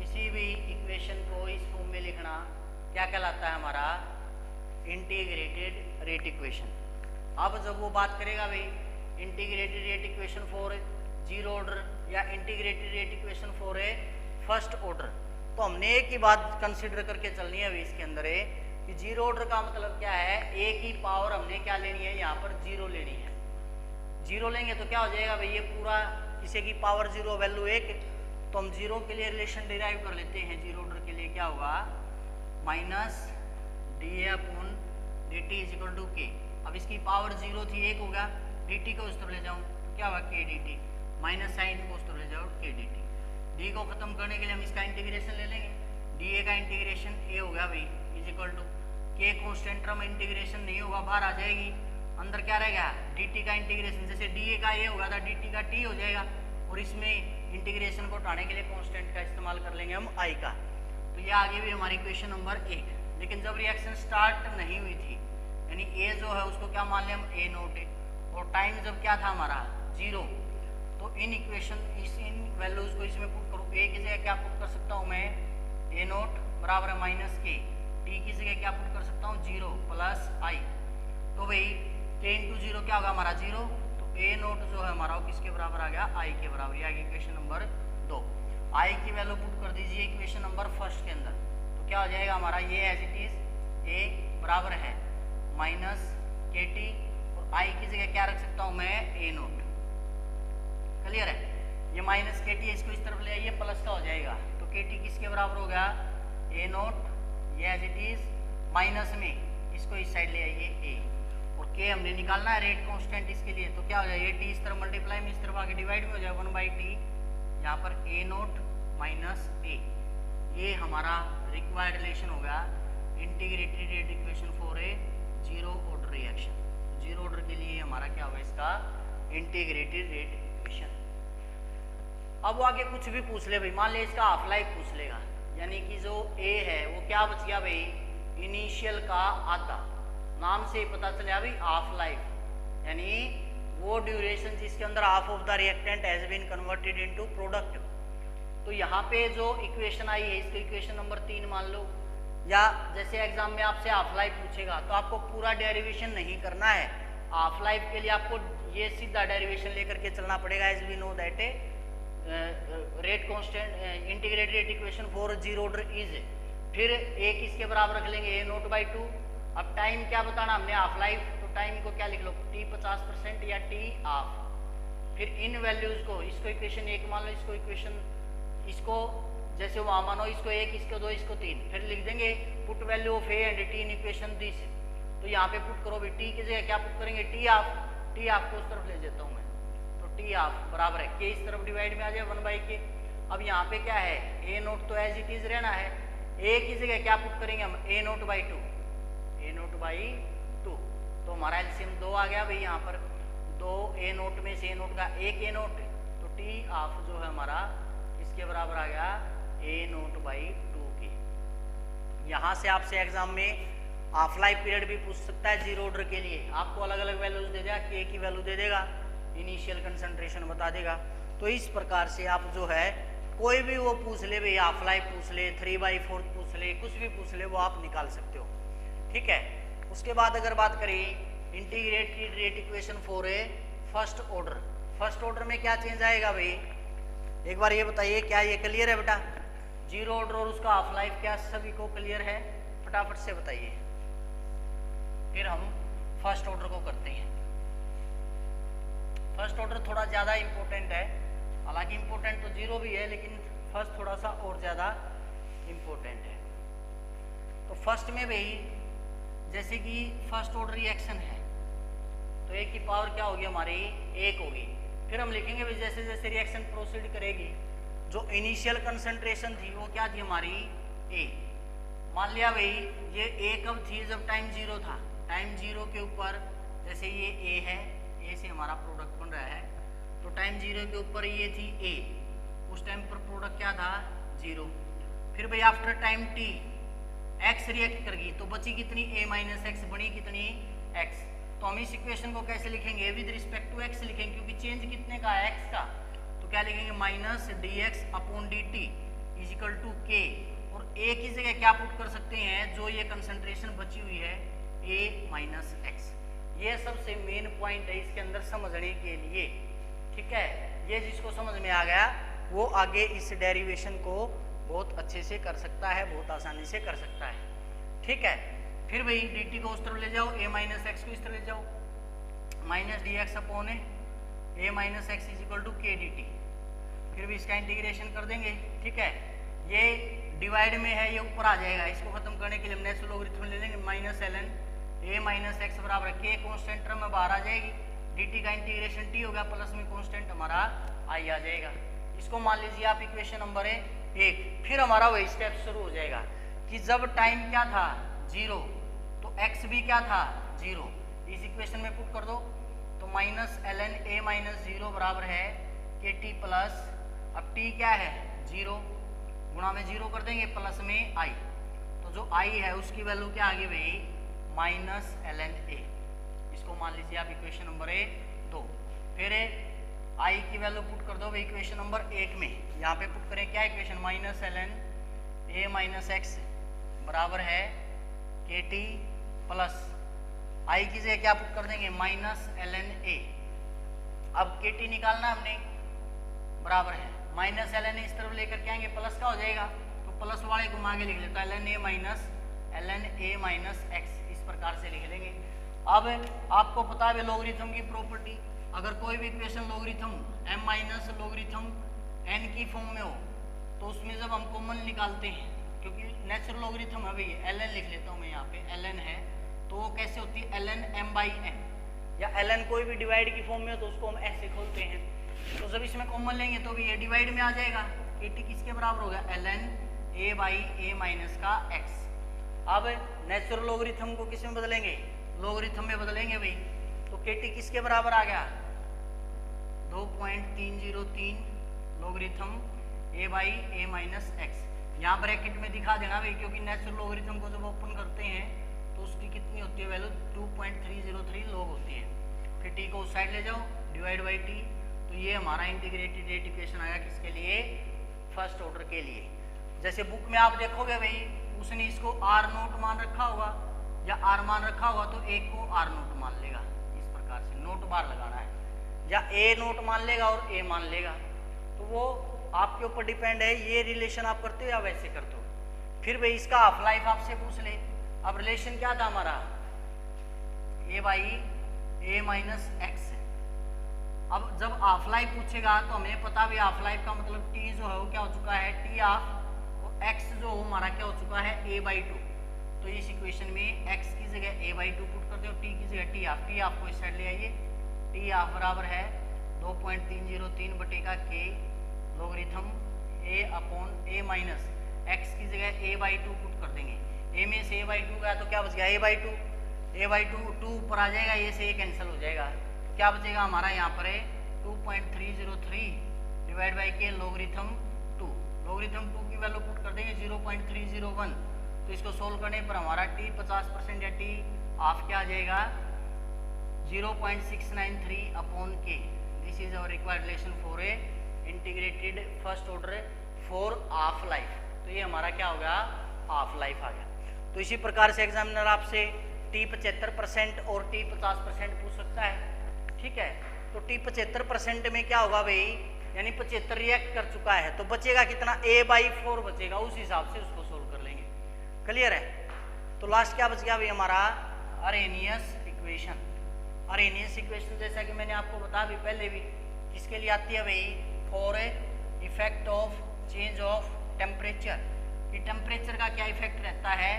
किसी भी इक्वेशन को इस फॉर्म में लिखना क्या कहलाता है? हमारा इंटीग्रेटेड रेट इक्वेशन। अब जब वो बात करेगा भाई integrated rate equation for zero order या integrated rate equation for a first order, तो हमने एक ही बात कंसीडर करके चलनी है अभी इसके अंदर है कि जीरो ऑर्डर का मतलब क्या है? ए की पावर हमने क्या लेनी है? यहाँ पर 0 लेनी है। 0 लेंगे तो क्या हो जाएगा भाई? ये पूरा किसी की पावर 0 वैल्यू 1, तो हम 0 के लिए रिलेशन डिराइव कर लेते हैं। जीरो ऑर्डर के लिए क्या होगा? -dA/dt = K। अब इसकी पावर 0 थी, 1 होगा, dt को उस तरफ ले जाऊं तो क्या होगा? K dt, माइनस साइन को उस तरफ ले जाओ K dt। d को खत्म करने के लिए हम इसका इंटीग्रेशन ले लेंगे, dA का इंटीग्रेशन a होगा भाई = K कांस्टेंट टर्म इंटीग्रेशन नहीं होगा, बाहर आ जाएगी, अंदर क्या रहेगा? dt का इंटीग्रेशन, जैसे dA का a होगा था dt का t हो जाएगा, और इसमें इंटीग्रेशन को उठाने के लिए कांस्टेंट का इस्तेमाल कर लेंगे हम i का। तो ये आगे भी हमारी क्वेश्चन नंबर 1। लेकिन जब रिएक्शन स्टार्ट नहीं हुई थी, यानी a जो है उसको क्या मान लिया हम? A0 और टाइम जब क्या था हमारा? 0, तो इन इक्वेशन इन वैल्यूज को इसमें पुट करो। a की जगह क्या पुट कर सकता हूँ मैं? A0 बराबर है -K। t की जगह क्या पुट कर सकता हूँ? 0 + i। तो भाई K × 0 क्या होगा हमारा? 0। A0 जो है हमारा वो किसके बराबर आ गया? I के बराबर। ये आ गई इक्वेशन नंबर 2। I की वैल्यू पुट कर दीजिए इक्वेशन नंबर फर्स्ट के अंदर, तो क्या हो जाएगा हमारा? ये एज इट इज A बराबर है -KT और I की जगह क्या रख सकता हूँ मैं? A0। क्लियर है? ये -KT है, इसको इस तरफ ले आइए, प्लस का हो जाएगा, तो KT किसके बराबर हो गया? A0 ये एज इट इज माइनस में, इसको इस साइड ले आइए ए, और के हमने निकालना है रेट कांस्टेंट इसके लिए, तो क्या हो जाएगा, ये टी इस तरफ मल्टीप्लाई में इस तरफ आगे डिवाइड में हो जाएगा 1/t, यहाँ पर ए नोट माइनस ए, ये हमारा रिक्वायर्ड रिलेशन होगा integrated rate equation for A zero order reaction. Zero order के लिए हमारा क्या होगा, इसका इंटीग्रेटेड रेट इक्वेशन। अब वो आगे कुछ भी पूछ ले भाई, मान ले इसका हाफ लाइफ पूछ लेगा, यानी कि जो ए है वो क्या बच गया भाई, इनिशियल का आधा, नाम से पता चला भाई हाफ लाइफ, यानी वो ड्यूरेशन जिसके अंदर half of the reactant has been converted into product. तो यहाँ पे जो इक्वेशन आई है इसको इक्वेशन नंबर 3 मान लो, या जैसे एग्जाम में आपसे हाफ लाइफ पूछेगा तो आपको पूरा डेरिवेशन नहीं करना है, हाफ लाइफ के लिए आपको ये सीधा डेरिवेशन लेकर के चलना पड़ेगा, as we know that rate constant integrated rate equation for zero order is, फिर एक इसके बराबर रख लेंगे ए नोट बाई 2। अब टाइम क्या बताना हमने, हाफ लाइफ, तो टाइम को क्या लिख लो, टी 50% या टी हाफ, फिर इन वैल्यूज को, इसको इक्वेशन 1 मान लो, इसको इक्वेशन, इसको जैसे वहां मानो इसको 1, इसको 2, इसको 3, फिर लिख देंगे put value of A and T in equation this, तो यहाँ पे पुट करो भाई, टी की जगह क्या पुट करेंगे, टी हाफ, टी हाफ को उस तरफ ले देता हूँ मैं, तो टी हाफ बराबर है के इस तरफ डिवाइड में आ जाए 1/k। अब यहाँ पे क्या है, ए नोट तो एज इट इज रहना है, ए की जगह क्या पुट करेंगे हम, a naught by 2, a naught by 2, तो हमारा एलसीएम 2 आ गया भाई, यहाँ पर 2 ए नोट में से ए नोट का 1 ए नोट, तो टी हाफ जो है हमारा इसके बराबर आ गया ए नोट बाई 2 के। यहाँ से आपसे एग्जाम में हाफ लाइफ पीरियड भी पूछ सकता है जीरो ऑर्डर के लिए, आपको अलग अलग वैल्यूज दे देगा, के की वैल्यू दे देगा, इनिशियल कंसंट्रेशन बता देगा। तो इस प्रकार से आप जो है कोई भी वो पूछ ले भाई, हाफ लाइफ पूछ ले, 3/4 पूछ ले, कुछ भी पूछ ले, वो आप निकाल सकते हो, ठीक है। उसके बाद अगर बात करें integrated rate equation for a first order, first order में क्या चेंज आएगा भाई, एक बार ये बताइए, क्या ये क्लियर है बेटा, जीरो ऑर्डर और उसका हाफ लाइफ क्या सभी को क्लियर है, फटाफट से बताइए, फिर हम फर्स्ट ऑर्डर को करते हैं। फर्स्ट ऑर्डर थोड़ा ज़्यादा इंपॉर्टेंट है, हालांकि इंपॉर्टेंट तो जीरो भी है, लेकिन फर्स्ट थोड़ा सा और ज़्यादा इंपॉर्टेंट है। तो फर्स्ट में भाई जैसे कि फर्स्ट ऑर्डर रिएक्शन है, तो एक की पावर क्या होगी हमारी, 1 होगी, फिर हम लिखेंगे भाई जैसे जैसे रिएक्शन प्रोसीड करेगी, जो इनिशियल कंसंट्रेशन थी वो क्या थी हमारी, ए। मान लिया भाई ये ए कब थी, जब टाइम 0 था, टाइम 0 के ऊपर जैसे ये ए है, ए से हमारा प्रोडक्ट बन रहा है, तो टाइम 0 के ऊपर ये थी ए, उस टाइम पर प्रोडक्ट क्या था 0, फिर भाई after time T x react करेगी, तो बची कितनी ए माइनस एक्स, बनी कितनी एक्स। तो हम इस इक्वेशन को कैसे लिखेंगे, विद रिस्पेक्ट टू एक्स लिखेंगे, क्योंकि चेंज कितने का है, एक्स का, तो क्या लिखेंगे minus D X upon D T is equal to K, और ए की जगह क्या पुट कर सकते हैं, जो ये कंसंट्रेशन बची हुई है ए माइनस एक्स। ये सबसे मेन पॉइंट है इसके अंदर समझने के लिए, ठीक है। ये जिसको समझ में आ गया वो आगे इस डेरिवेशन को बहुत अच्छे से कर सकता है, बहुत आसानी से कर सकता है, ठीक है। फिर भाई डी टी को उस तरफ ले जाओ, ए माइनस एक्स को इस तरफ ले जाओ, minus D X upon A minus X is equal to K D T, फिर भी इसका इंटीग्रेशन कर देंगे, ठीक है। ये डिवाइड में है, ये ऊपर आ जाएगा, इसको खत्म करने के लिए हम नेचुरल लॉगरिथम ले लेंगे, माइनस ln ए माइनस एक्स बराबर के, कांस्टेंट टर्म में बाहर आ जाएगी, डी टी का इंटीग्रेशन टी होगा, प्लस में कांस्टेंट हमारा आई आ जाएगा। इसको मान लीजिए आप इक्वेशन नंबर 1। फिर हमारा वही स्टेप शुरू हो जाएगा कि जब टाइम क्या था 0, तो एक्स भी क्या था 0, इस इक्वेशन में पुट कर दो, तो माइनस ln ए माइनस 0 बराबर है के टी प्लस, अब टी क्या है 0, गुणा में 0 कर देंगे, प्लस में आई, तो जो आई है उसकी वैल्यू क्या आ गई भाई माइनस ln ए, इसको मान लीजिए आप इक्वेशन नंबर 2। फिर आई की वैल्यू पुट कर दो भाई इक्वेशन नंबर 1 में, यहाँ पे पुट करें क्या इक्वेशन, माइनस ln ए माइनस एक्स बराबर है के टी प्लस, आई की जगह क्या पुट कर देंगे माइनस ln ए। अब के टी निकालना हमने, बराबर है माइनस ln ए, इस तरफ लेकर क्या आएंगे प्लस का हो जाएगा, तो प्लस वाले को आगे लिख लेता है ln ए माइनस एक्स, इस प्रकार से लिख लेंगे। अब आपको पता है लॉगरिथम की प्रॉपर्टी, अगर कोई भी equation logarithm m minus logarithm n की फॉर्म में हो, तो उसमें जब हम कॉमन निकालते हैं क्योंकि नेचुरल लॉगरिथम है भाई, ln लिख लेता हूँ मैं यहाँ पे, ln है तो वो कैसे होती है ln m/n, या ln कोई भी डिवाइड की फॉर्म में हो तो उसको हम ऐसे खोलते हैं। तो जब इसमें कॉमन लेंगे तो भी ये डिवाइड में आ जाएगा, kt किसके बराबर होगा ln a/a माइनस का x। अब नेचुरल लॉगरिथम को किस में बदलेंगे, लॉगरिथम में बदलेंगे भाई, तो kt किसके बराबर आ गया 2.303 लॉगरिथम a/a माइनस x। यहाँ ब्रैकेट में दिखा देना भाई, क्योंकि नेचुरल लॉगरिथम को जब ओपन करते हैं तो उसकी कितनी होती है वैल्यू 2.303 लॉग होती है। फिर t को उस साइड ले जाओ, डिवाइड बाई t, तो ये हमारा इंटीग्रेटेड रेट इक्वेशन आया किसके लिए, फर्स्ट ऑर्डर के लिए। जैसे बुक में आप देखोगे भाई उसने इसको r नोट मान रखा होगा या r मान रखा होगा, तो एक को r नोट मान लेगा, इस प्रकार से नोट बार लगाना है, या a नोट मान लेगा और a मान लेगा, तो वो आपके ऊपर डिपेंड है ये रिलेशन आप करते हो या वैसे करते हो। फिर भाई इसका हाफ लाइफ आपसे पूछ ले, अब रिलेशन क्या था हमारा a/a माइनस x है। अब जब हाफ लाइफ पूछेगा तो हमें पता भी हाफ लाइफ का मतलब t जो है वो क्या हो चुका है t ऑफ, और x जो हमारा क्या हो चुका है a/2। तो इस इक्वेशन में x की जगह a/2 पुट कर दो, t की जगह t ऑफ को इस साइड ले आइए, t ऑफ बराबर है 2.303 बटे का k logarithm a/a minus x की जगह a/2 पुट कर देंगे। a में से a/2 गया तो क्या बच गया a/2 2 ऊपर आ जाएगा, ये से ये कैंसिल हो जाएगा, तो क्या बचेगा हमारा यहाँ पर है 2.303 डिवाइड बाई के लॉगरिथम 2। लॉगरिथम 2 की वैल्यू पुट कर देंगे 0.301, तो इसको सोल्व करने पर हमारा t 50% या t ऑफ क्या आ जाएगा 0.693 upon k। This is our required relation for a integrated first order for half life. तो ये हमारा क्या हो गया, हाफ लाइफ आ गया। तो इसी प्रकार से एग्जामिनर आपसे t 75% और t 50% पूछ सकता है, ठीक है। तो t 75% में क्या होगा भाई, यानी 75 रिएक्ट कर चुका है, तो बचेगा कितना a/4 बचेगा, उस हिसाब से उसको सोल्व कर लेंगे। क्लियर है। तो लास्ट क्या बच गया भाई हमारा अरेनियस इक्वेशन। अरेनियस इक्वेशन जैसा कि मैंने आपको बताया भी पहले भी, किसके लिए आती है भाई, for effect of change of temperature, कि टेम्परेचर का क्या इफेक्ट रहता है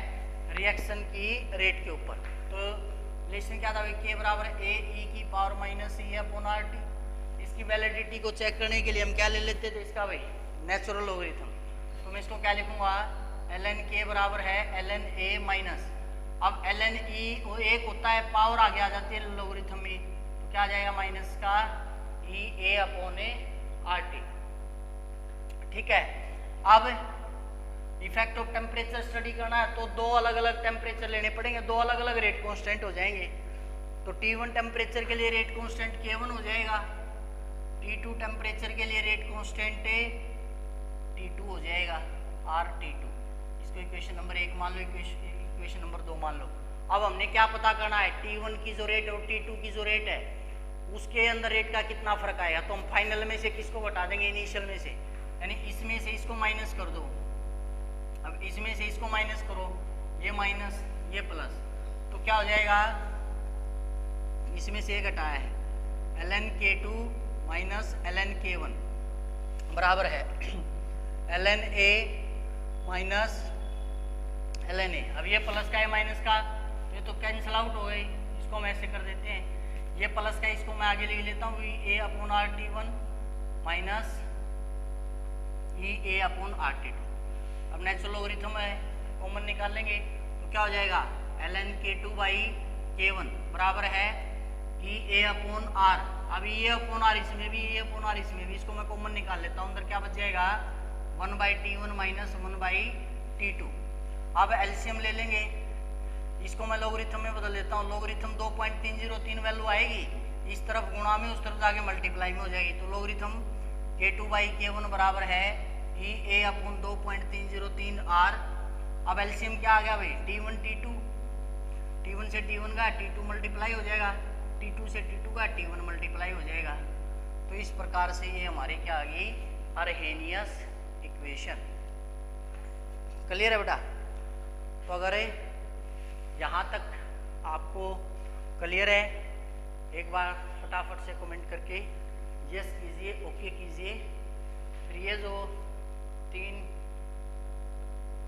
रिएक्शन की रेट के ऊपर। तो रिलेशन क्या था भाई, k बराबर a e की power minus e upon RT। इसकी वैलिडिटी को चेक करने के लिए हम क्या ले लेते थे इसका भाई, नेचुरल लॉगरिथम। तो मैं इसको क्या लिखूंगा, ln k बराबर है ln a माइनस, अब ln e वो एक होता है, पावर आगे आ जाती है लॉगरिथम में, तो क्या आ जाएगा माइनस का e a अपॉन RT, ठीक है। अब इफेक्ट ऑफ टेम्परेचर स्टडी करना है तो दो अलग अलग टेम्परेचर लेने पड़ेंगे, दो अलग अलग रेट कांस्टेंट हो जाएंगे। तो T1 टेम्परेचर के लिए रेट कांस्टेंट K1 हो जाएगा, T2 टेम्परेचर के लिए रेट कांस्टेंट T2 हो जाएगा RT2। इसको इक्वेशन नंबर 1 मान लो, इक्वेशन नंबर 2 मान लो। अब हमने क्या पता करना है, T1 की जो रेट और T2 की जो रेट है उसके अंदर रेट का कितना फर्क आएगा। तो हम फाइनल में से किसको घटा देंगे, इनिशियल में से, यानी इसमें से इसको माइनस कर दो। अब इसमें से इसको माइनस करो, ये माइनस ये प्लस, तो क्या हो जाएगा, इसमें से ये घटाया है ln k2 minus ln k1 बराबर है ln a minus ln a। अब ये प्लस का है माइनस का, ये तो कैंसिल आउट हो गई, इसको हम ऐसे कर देते हैं, ये प्लस का इसको मैं आगे ले लेता हूँ a upon RT1 minus e a upon RT2। अब नेचुरल लॉगरिथम है, कॉमन निकाल लेंगे तो क्या हो जाएगा ln k2 बाई k1 बराबर है e a अपॉन r। अब e अपॉन r इसमें भी, e अपॉन r इसमें भी, इसको मैं कॉमन निकाल लेता हूँ, अंदर क्या बच जाएगा 1 by T1 minus 1 by T2। अब एलसीएम ले लेंगे, इसको मैं लॉगरिथम में बदल देता हूँ, लॉगरिथम 2.303 वैल्यू आएगी, इस तरफ गुणा में उस तरफ जाके मल्टीप्लाई में हो जाएगी। तो लॉगरिथम k2 बाई k1 बराबर है e a अपॉन 2.303 r। अब एलसीएम क्या आ गया भाई, T1 T2, T1 से T1 का T2 मल्टीप्लाई हो जाएगा, T2 से T2 का T1 मल्टीप्लाई हो जाएगा। तो इस प्रकार से ये हमारी क्या आ गई, अर्हेनियस इक्वेशन। क्लियर है बेटा। तो अगर यहाँ तक आपको क्लियर है, एक बार फटाफट से कमेंट करके यस कीजिए, ओके कीजिए। फिर ये जो 3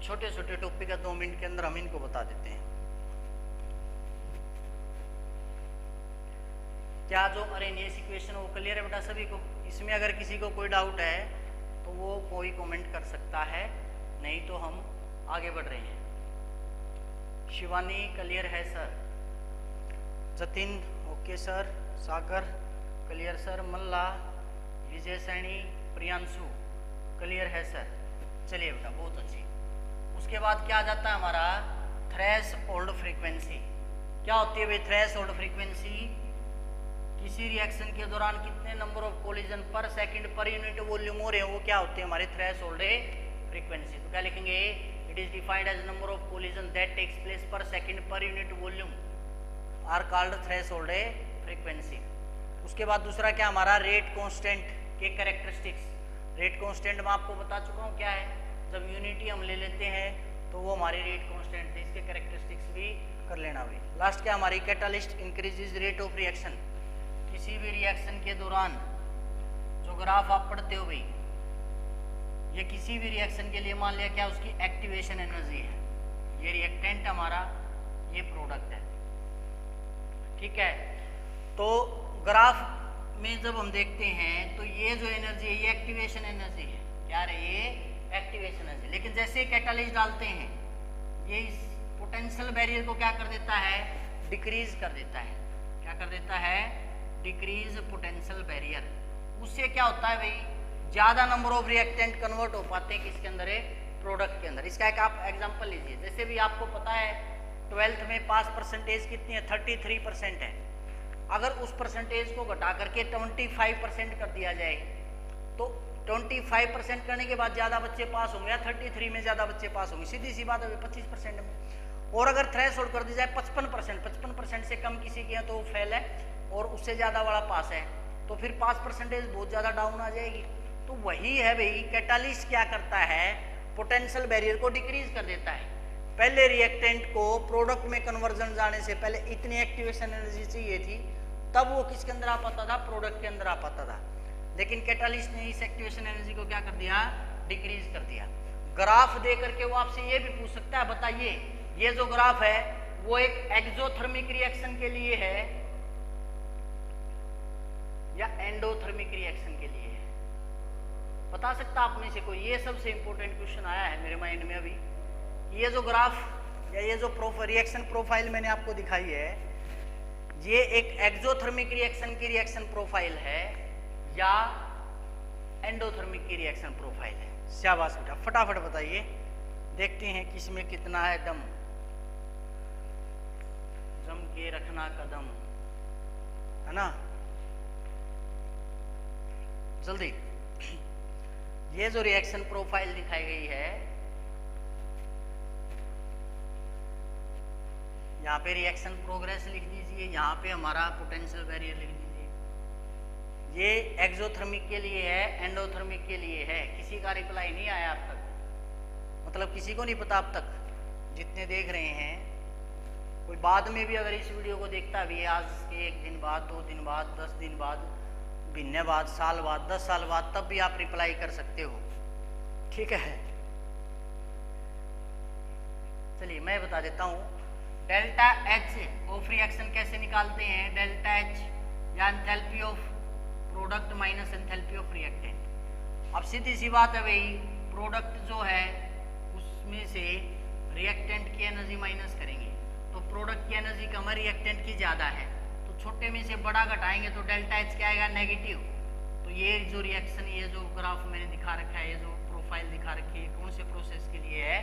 छोटे छोटे टॉपिक है, 2 मिनट के अंदर हम इनको बता देते हैं। क्या जो अरेनियस इक्वेशन वो क्लियर है बेटा सभी को? इसमें अगर किसी को कोई डाउट है तो वो कोई कमेंट कर सकता है, नहीं तो हम आगे बढ़ रहे हैं। शिवानी क्लियर है सर? जतिन ओके सर, सागर क्लियर सर, मल्ला, विजय सैनी, प्रियांशु क्लियर है सर। चलिए बेटा बहुत अच्छी। उसके बाद क्या आ जाता है हमारा थ्रेशोल्ड फ्रीक्वेंसी। क्या होती है भाई थ्रेशोल्ड फ्रीक्वेंसी? किसी रिएक्शन के दौरान कितने नंबर ऑफ कोलिजन पर सेकंड पर यूनिट वॉल्यूम हो रहे हैं, वो क्या होती है हमारी थ्रेशोल्ड फ्रीक्वेंसी। तो क्या लिखेंगे? It is defined as number of collision that takes place per second per unit volume are called threshold frequency. उसके बाद दूसरा क्या हमारा रेट कांस्टेंट के कैरेक्टरिस्टिक्स। रेट कांस्टेंट मैं आपको बता चुका हूँ क्या है, जब यूनिटी हम ले लेते हैं तो वो हमारी रेट कांस्टेंट है, इसके कैरेक्टरिस्टिक्स भी कर लेना भाई। लास्ट क्या हमारी catalyst increases rate of reaction. किसी भी रिएक्शन के दौरान जो ग्राफ आप पढ़ते हो भाई, ये किसी भी रिएक्शन के लिए मान लिया क्या उसकी एक्टिवेशन एनर्जी है, ये रिएक्टेंट हमारा, ये प्रोडक्ट है, ठीक है। तो ग्राफ में जब हम देखते हैं तो ये जो एनर्जी है ये एक्टिवेशन एनर्जी है, क्या है ये एक्टिवेशन एनर्जी। लेकिन जैसे ही कैटालिस्ट डालते हैं ये इस पोटेंशियल बैरियर को क्या कर देता है? डिक्रीज कर देता है। क्या कर देता है? Decrease potential barrier. उससे क्या होता है भाई, ज्यादा नंबर ऑफ रिएक्टेंट कन्वर्ट हो पाते हैं किसके अंदर है? प्रोडक्ट के अंदर। इसका एक आप एग्जांपल लीजिए, जैसे भी आपको पता है 12th में पास परसेंटेज कितनी है? 33% है। अगर उस परसेंटेज को घटा करके 25% कर दिया जाए तो 25% करने के बाद ज्यादा बच्चे पास होंगे या 33 में ज्यादा बच्चे पास होंगे? सीधी सी बात है 25% में। और अगर थ्रेशोल्ड कर दी जाए 55% से कम किसी के हैं तो वो फेल है और उससे ज्यादा वाला पास है, तो फिर पास परसेंटेज बहुत ज्यादा डाउन आ जाएगी। तो वही है भाई, कैटालिस्ट क्या करता है? पोटेंशियल बैरियर को डिक्रीज कर देता है। पहले रिएक्टेंट को प्रोडक्ट में कन्वर्जन जाने से पहले इतनी एक्टिवेशन एनर्जी चाहिए थी, तब वो किसके अंदर आ पाता था? प्रोडक्ट के अंदर आ पाता था। लेकिन कैटालिस्ट ने इस एक्टिवेशन एनर्जी को क्या कर दिया? डिक्रीज कर दिया। ग्राफ दे करके वो आपसे ये भी पूछ सकता है, बताइए ये जो ग्राफ है वो एक एक्सोथर्मिक रिएक्शन के लिए है या एंडोथर्मिक रिएक्शन के लिए है? बता सकता आप में से कोई? ये सबसे इंपॉर्टेंट क्वेश्चन आया है मेरे माइंड में अभी। ये जो ग्राफ या ये जो रिएक्शन प्रोफाइल मैंने आपको दिखाई है, ये एक एक्सोथर्मिक रिएक्शन की रिएक्शन प्रोफाइल है या एंडोथर्मिक की रिएक्शन प्रोफाइल है? शाबाश बेटा, फटाफट बताइए, देखते हैं किसमें कितना है दम। जम के रखना कदम, है ना, जल्दी। ये जो रिएक्शन प्रोफाइल दिखाई गई है, यहाँ पे रिएक्शन प्रोग्रेस लिख दीजिए, यहाँ पे हमारा पोटेंशियल बैरियर लिख दीजिए। ये एक्सोथर्मिक के लिए है, एंडोथर्मिक के लिए है। किसी का रिप्लाई नहीं आया अब तक, मतलब किसी को नहीं पता अब तक जितने देख रहे हैं। कोई बाद में भी अगर इस वीडियो को देखता भी है, आज के 1 दिन बाद, 2 दिन बाद, 10 दिन बाद, महीने बाद, साल बाद, 10 साल बाद, तब भी आप रिप्लाई कर सकते हो, ठीक है। चलिए मैं बता देता हूँ, डेल्टा एच ऑफ रिएक्शन कैसे निकालते हैं? डेल्टा एच या enthalpy of product minus enthalpy of reactant. अब सीधी सी बात है भाई, प्रोडक्ट जो है उसमें से रिएक्टेंट की एनर्जी माइनस करेंगे तो प्रोडक्ट की एनर्जी कम है, रिएक्टेंट की ज्यादा है, तो छोटे में से बड़ा घटाएंगे तो डेल्टा एच क्या आएगा? नेगेटिव। तो ये जो रिएक्शन, ये जो ग्राफ मैंने दिखा रखा है, ये जो प्रोफाइल दिखा रखी है, कौन से प्रोसेस के लिए है?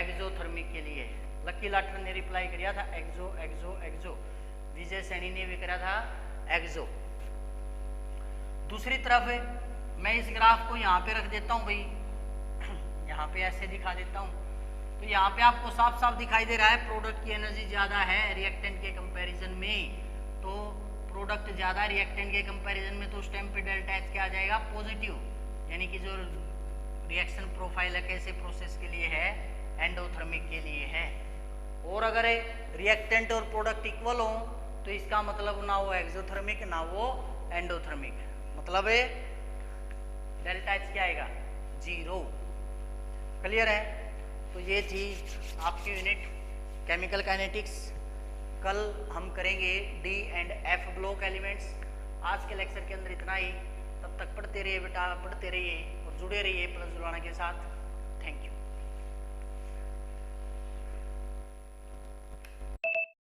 एक्सोथर्मिक के लिए है। लकी लाटर ने रिप्लाई किया था एक्सो एक्सो एक्सो, विजय सैनी ने भी करा था एक्सो। दूसरी तरफ मैं इस ग्राफ को यहाँ पे रख देता हूँ भाई, यहाँ पे ऐसे दिखा देता हूँ, तो यहाँ पे आपको साफ साफ दिखाई दे रहा है प्रोडक्ट की एनर्जी ज्यादा है रिएक्टेंट के कंपैरिजन में, तो प्रोडक्ट ज्यादा रिएक्टेंट के कंपैरिजन में, तो उस टाइम पे डेल्टा एच क्या आ जाएगा? पॉजिटिव। यानी कि जो रिएक्शन प्रोफाइल है कैसे प्रोसेस के लिए है? एंडोथर्मिक के लिए है। और अगर रिएक्टेंट और प्रोडक्ट इक्वल हो तो इसका मतलब ना वो एक्सोथर्मिक ना वो एंडोथर्मिक, मतलब डेल्टा एच क्या आएगा? 0। क्लियर है? तो ये थी आपकी यूनिट केमिकल काइनेटिक्स। कल हम करेंगे D and F block elements. आज के लेक्चर के अंदर इतना ही। तब तक पढ़ते रहिए बेटा, पढ़ते रहिए और जुड़े रहिए प्लस जुड़वाना के साथ। Thank you.